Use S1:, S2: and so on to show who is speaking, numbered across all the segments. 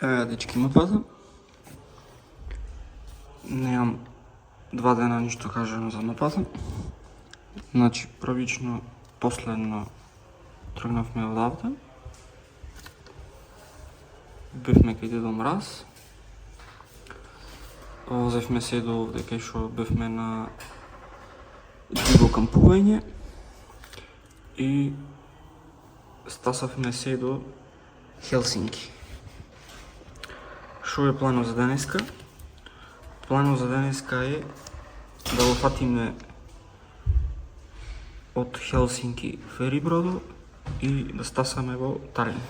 S1: Дечки ме пазам. Немам 2 дена ништо кажано за напазам. Значи, првично, последно тргнавме одавде. Бевме кај Дедо Мраз. Возевме се до овде кај шо бевме на диво кампување и стасавме се до Хелсинки. Шо е планот за денеска? Планот за денеска е да го фатиме од Хелсинки ферибродо и да стасаме во Талин.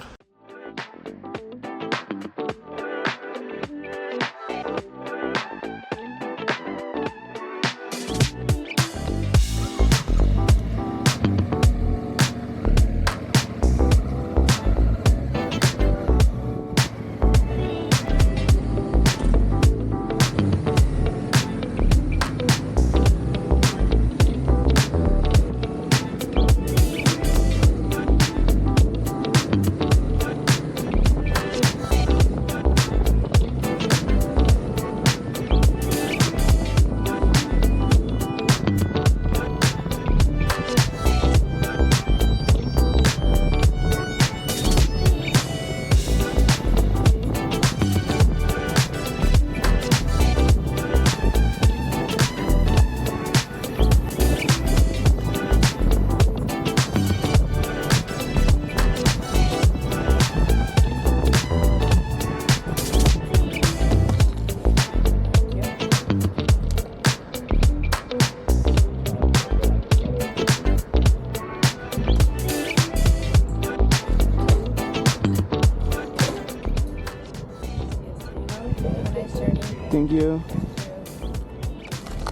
S2: Thank you.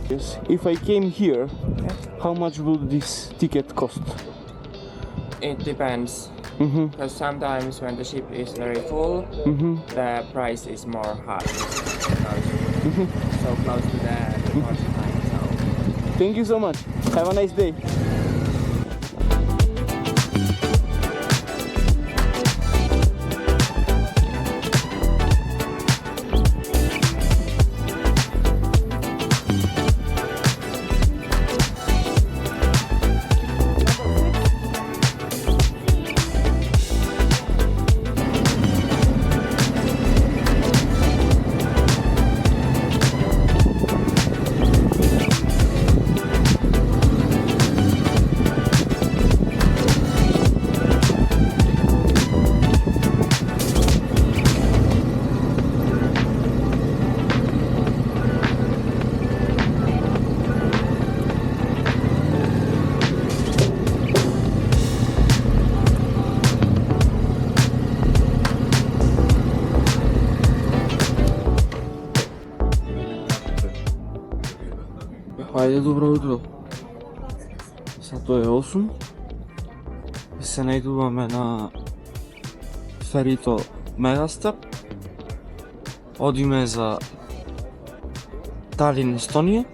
S2: Yes, if I came here, how much would this ticket cost?
S3: It depends. Because sometimes when the ship is very full, the price is more high. So close to the departure time. So.
S2: Thank you so much. Have a nice day.
S1: Хајде, добро утро. Сато е 8. Се најдуваме на ферито Мегастар. Одиме за Талин, Естонија.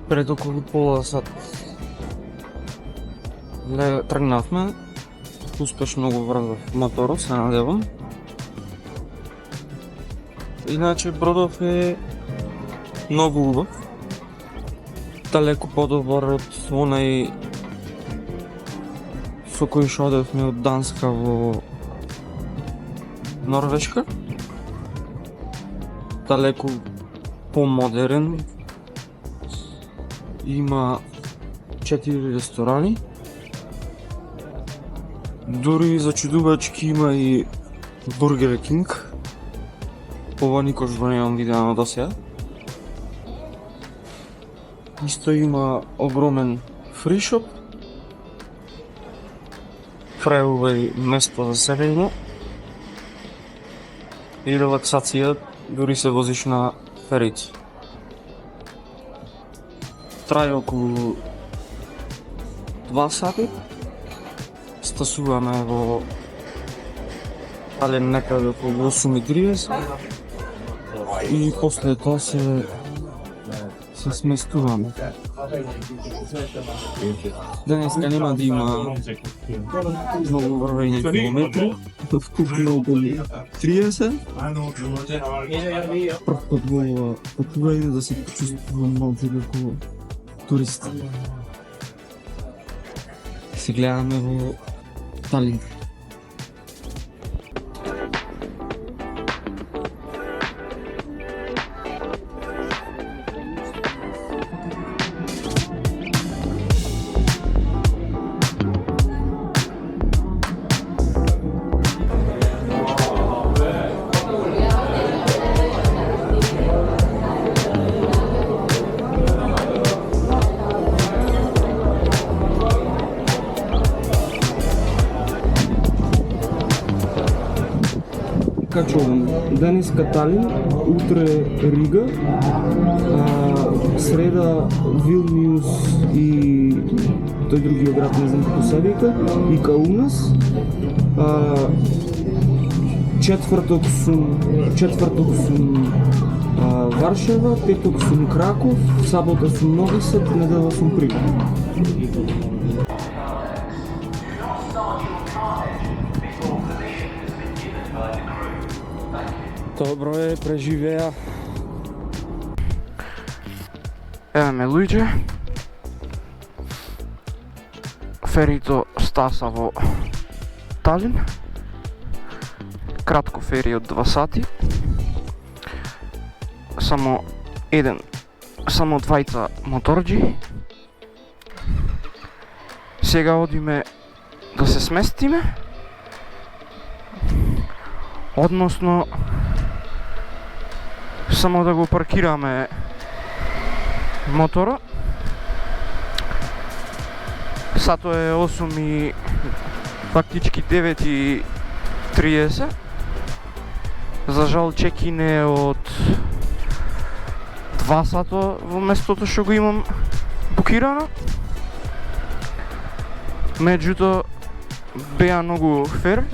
S1: Пред околу пола сат тргнавме. Успешно го врзав моторот, се надевам. Иначе бродов е многу убав, далеку подобар од онај со кој што одевме од Данска во Норвешка. Далеку помодерен, има 4 ресторани, дури зачудувачки има и Бургер Кинг. Ова никош го немам видено до сега. Исто има огромен фришоп, преубави место за седење и релаксација, дури се возиш на ферици. Трае околу 2 сати. Стасуваме во Талин некаде околу 8:30 и после тоа се сместуваме. Денеска нема да има много вървени километри, вкупно около 30. Пръв път го пътува и да се почувствам малко като турист. Се гледаме в Талин. Качувам. Денеска Талин, утре Рига, среда Вилниус и той другия град, не знам kako се вика, и Каунас. Четвъртък сум Варшава, петък сум Краков, сабота сум Нови Сад, недела сум Прига.
S2: Dobro je, preživeja. Evo me Luigi. Ферито стаса во Талин. Кратко фери од 2 сати. Само двајца моторџи. Сега одиме да се сместиме. Односно само да го паркираме мотора. Сато е 8 и фактички 9:30. За жал чекин е од 2 сато во местото што го имам букирано. Меѓутоа беа многу фер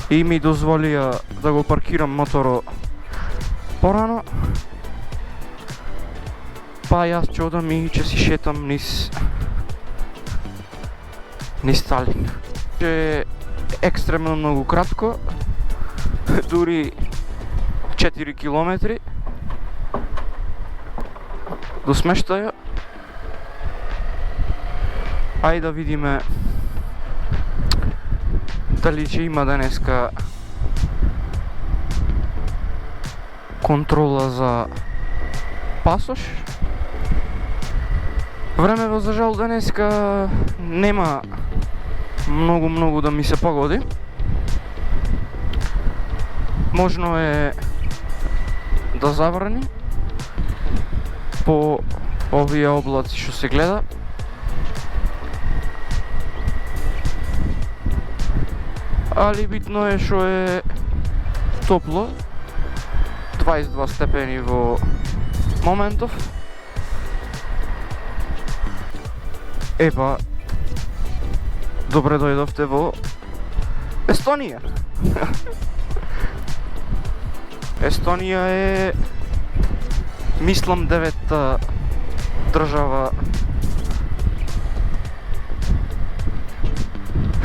S2: и ми дозволија да го паркирам моторот порано. Па јас ќе одам и ќе си шетам низ Талин. Ќе е екстремно многу кратко, дури 4 километри до смештаја. Ајде да видиме дали ќе има денеска контрола за пасош. Времево за жал денеска нема многу да ми се погоди. Можно е да заврни по овие облаци што се гледа. Али битно е што е топло, 22 степени во моментов. Епа, добре дојдовте во Естонија. Естонија е, мислам, 9-та држава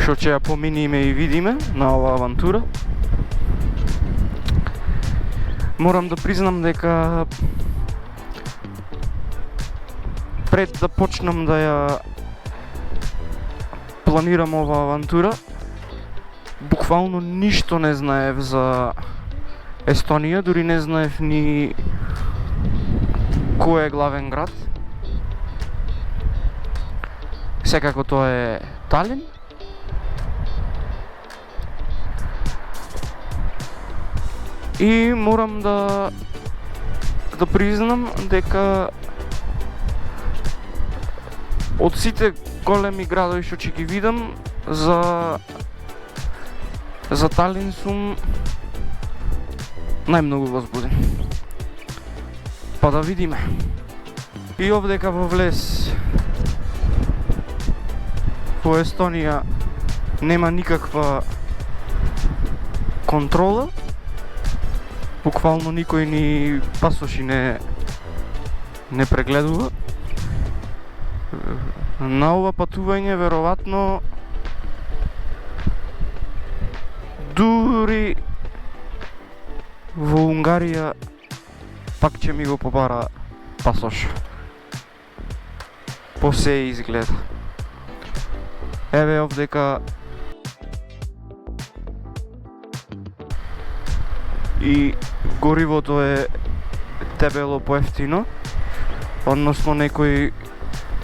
S2: што ќе ја поминиме и видиме на оваа авантура. Морам да признам дека пред да почнам да ја планирам оваа авантура, буквално ништо не знаев за Естонија, дури не знаев ни кој е главен град. Секако тоа е Талин. И морам да признам дека од сите големи градови што ќе ги видам, за Талин сум најмногу возбуден. Па да видиме. И овдека во влез во Естонија нема никаква контрола. Буквално никој ни пасоши не прегледува. На ова патување веројатно дури во Унгарија пак ќе ми го побара пасош. По се изгледа. Еве овдека и горивото е дебело поевтино, односно некои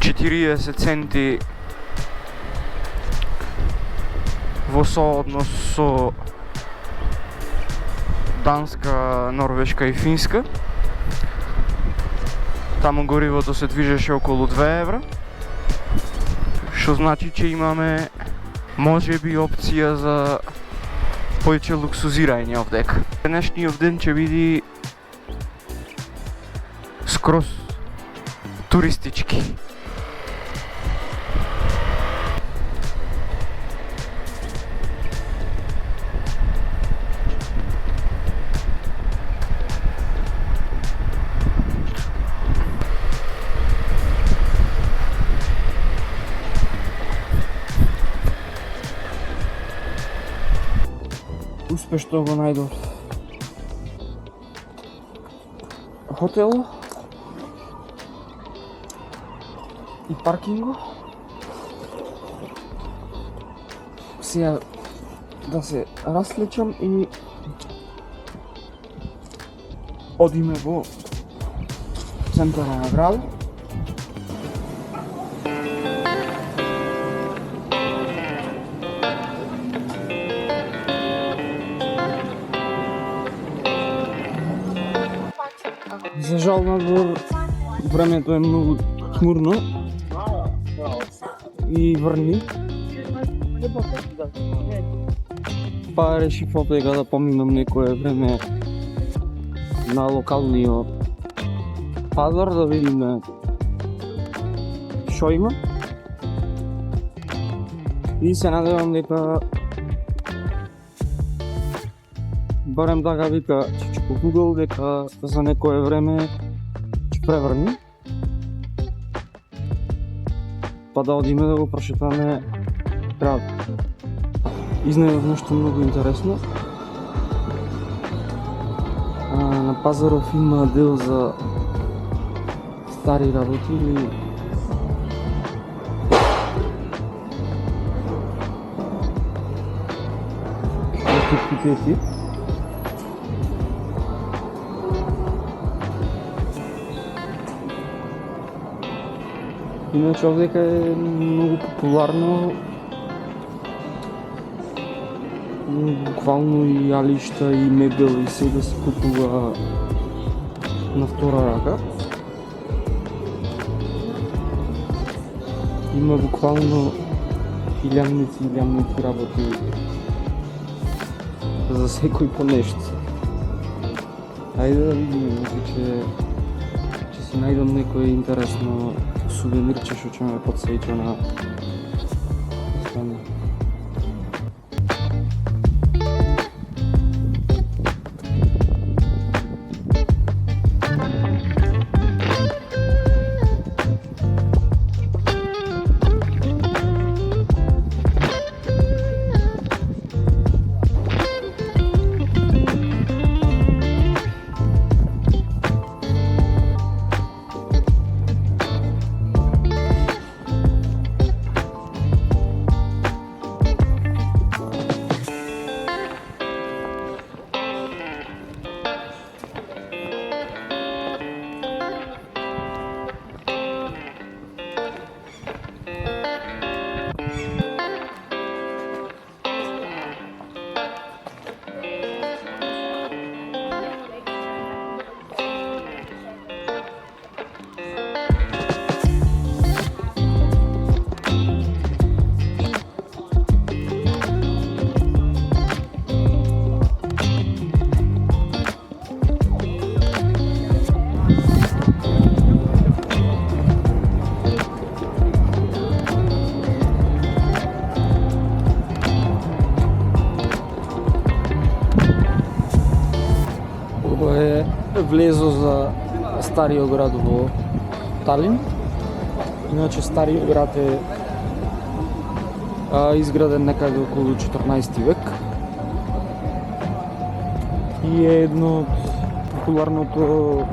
S2: 40 центи во сооднос со Данска, Норвешка и Финска. Таму горивото се движеше околу 2 евра, што значи че имаме можеби опција за појче луксузирање овдека. Денешниот ден ќе биде скроз туристички.
S1: Успешно го најдов хотел и паркинго. Сега да се раслечам и одиме во центарот на градот. За жал надвор времето е многу хмурно и врни. Па решив овдека да поминам некое време на локалниот пазар да видиме што има. И се надевам дека барем така вика Чичко Google дека за некое време ќе преврни. Па да одиме да го прошетаме градот. Изнајдов нешто многу интересно. На пазаров има дел за стари работи или антиквитети. Иначе овдека е многу популарно, буквално и алишта и мебел и се да се купува на втора рака. Има буквално илјамници работи за секој по нешто. Ајде да видиме, може ќе си најдам некој интересно сувенирче што ќе ме подсеќа на Естония. влезо за стариот град во Талин. Иначе Стариот град е изграден некаде околу 14 век и е едно од популарното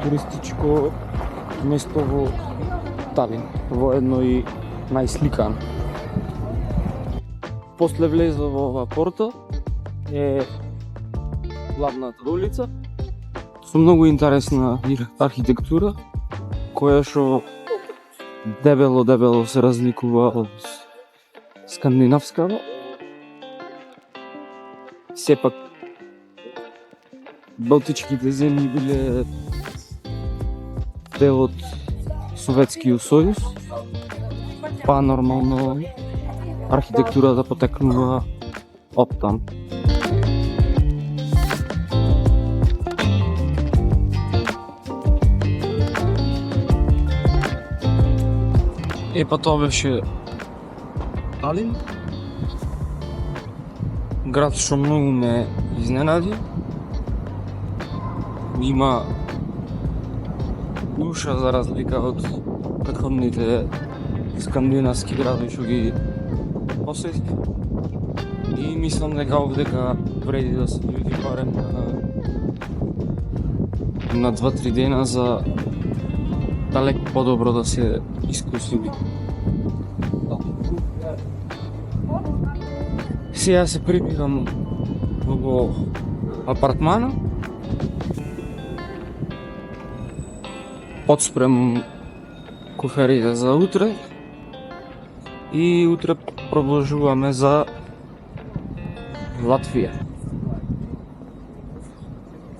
S1: туристичко место во Талин, воедно и најсликано. После влезо во оваа порта е главната улица со многу интересна архитектура која што дебело се разликува од скандинавскава. Сепак Балтичките земји биле дел од Советскиот сојуз, па нормално архитектурата потекнува оттам. Па тоа беше Талин. Град што многу ме изненади. Има душа за разлика од претходните скандинавски градови што ги посетив. И мислам дека овдека вреди да се дојде барем на 2-3 дена за далеку подобро да се искуси. Сега се прибирам во апартмана. Подспремам коферите за утре и утре продолжуваме за Латвија.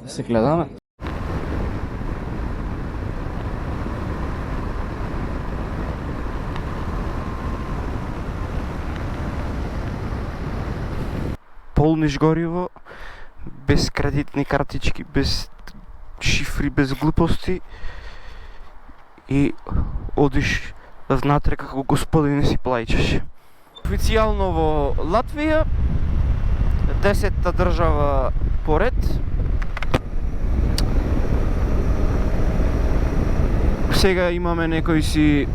S1: Да се гледаме.
S2: Полниш гориво, без кредитни картички, без шифри, без глупости и одиш внатре како господин и си плаќаш. Официјално во Латвија, 10-та држава поред. Сега имаме некои си